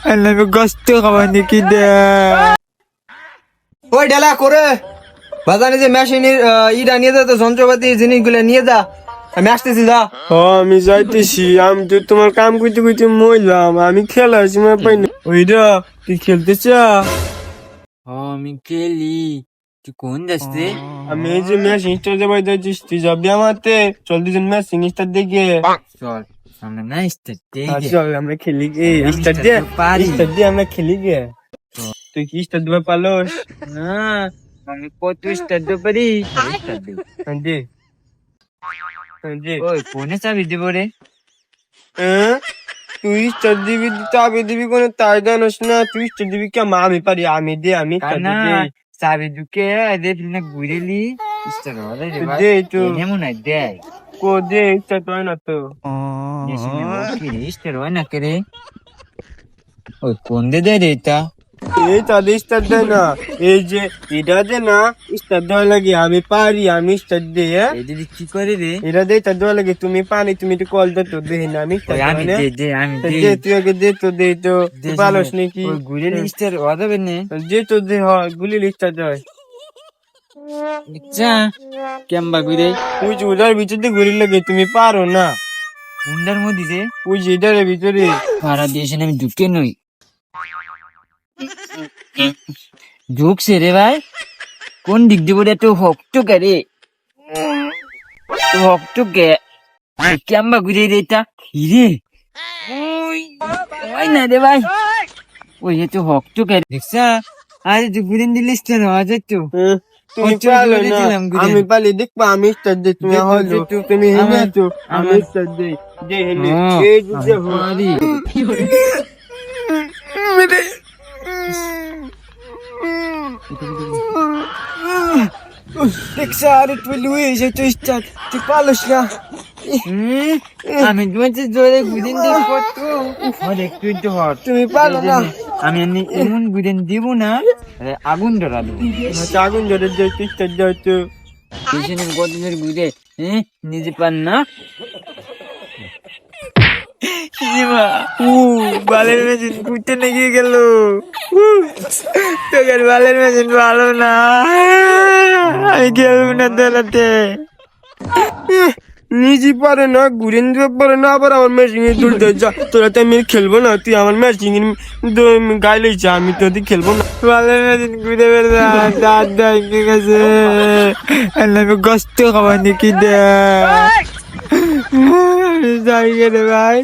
আমি গোস্ত খাবো নাকি দে। ওই ডেলা করে বাজারে যে মেশিনের ইটা নিয়ে যা, তো যন্ত্রপাতি জিনিসগুলো নিয়ে যা, আমি আসতেছি যা। আমি যাইতেছি। আমি তো তোমার কাম করতে করতে মরলাম। আমি খেলার সময় পাই না। ওইটা তুই খেলতে চা? আমি খেলি, তুই কোন যাস রে? আমি এই যে ম্যাচ ইনস্টার যাবাই যাচ্ছিস, তুই যাবি আমাতে? চল দুজন ম্যাচ ইনস্টার দেখে। চল আমরা না স্টার্ট দে। চল আমরা খেলি গে আমি স্টার start দিয়ে। দিতে পারি। স্টার দিয়ে আমরা খেলি গে। তুই কি স্টার দিবা পালোস? না, আমি কত স্টার্ট দিতে পারি। স্টার্ট দে। দে দে। ওই কোনে চাবি দিব রে? হ্যাঁ? তুই স্টার দিবি, চাবি দিবি কোনো তাই জানোস না? তুই স্টার দিবি কে? আমি পারি, আমি দে, আমি স্টার না, দিই। চাবি ঢুকে দেখলি না ঘুরেলি স্টার্ট হবে রে ভাই। দে তো। এনে মনে হয় দেয়। কো দে, স্টার তো হয় না তো। স্টার্ট হয় না কে রে? ওই কোন দে দেয় রে এটা? এই তাদের স্টার দেয় না, এই যে এটা দে না স্টার দেওয়া লাগে। আমি পারি, আমি স্টার দিই। এই দিদি কি করে রে? এটা দে স্টার দেওয়া লাগে। তুমি পানি, তুমি একটু কল দে তো, দেখি না আমি স্টার ওই আমি দেওয়া দে আমি দে। দে। তুই আগে দে তো, দে তো। তুই পারস নাকি? ওই ঘুরেলি স্টার্ট হবে না। যে তো দে, হয় গুলি স্টার দেয়। আচ্ছা কেমবা ঘুরে ওই যে ওটার ভিতরে গুলি লাগে, তুমি পারো না। হুন্ডার মধ্যে যে ওই যে এটার ভিতরে। ভাড়া দিয়েছেন আমি ঢুকে নই। ঢুকছে রে ভাই, কোন দিক দিয়ে বলে তো হকটুকে রে, তো হকটুকে কেমবা ঘুরে রে এটা হিরে। ওই না রে ভাই, ওই যে তো হকটুকে দেখছা। আরে তুই ঘুরে দিলে স্টার হওয়া যেত। তুমি ওই তো পারো জোরে না। দিলাম গুলি। আমি পালি, দেখবা আমি স্টার দিই। তুমি দে তো, হলো দে তো। তুমি হেনে আমার- আছো, আমি আমার- স্টার দিই। যে হেনে হ্যাঁ, এই যে আমি দেখো। পারি। দেখছা, আরে তুই লুয়ে এসে তুই স্টার, তুই পারস না। আমি তোমাকে জোরে গুদিন দিয়ে কত একটু একটু হট। তুমি পারো না। আমি এমন গুদিন দিব না, আগুন ধরা দেবো। আচ্ছা, আগুন ধরে যে তুই স্টার দাও তো। পেছনে কত জোর গুদে নিজে পান না। বালের মেশিন ঘুরতে লেগে গেল। তোকে বালের মেশিন ভালো না, আমি খেলবো না দোলাতে। নিজে পারে না, ঘুরেন দিতে পারে না, আবার আমার মেশিনে তুলতে যা। তোরা তো আমি খেলবো না, তুই আমার মেশিনে গাইলে যা, আমি তো খেলবো না। বালের মেশিন ঘুরে বেড়ে দাঁত ভেঙে গেছে। আমি গোস্ত খাবো নাকি দে। যাই গে রে ভাই।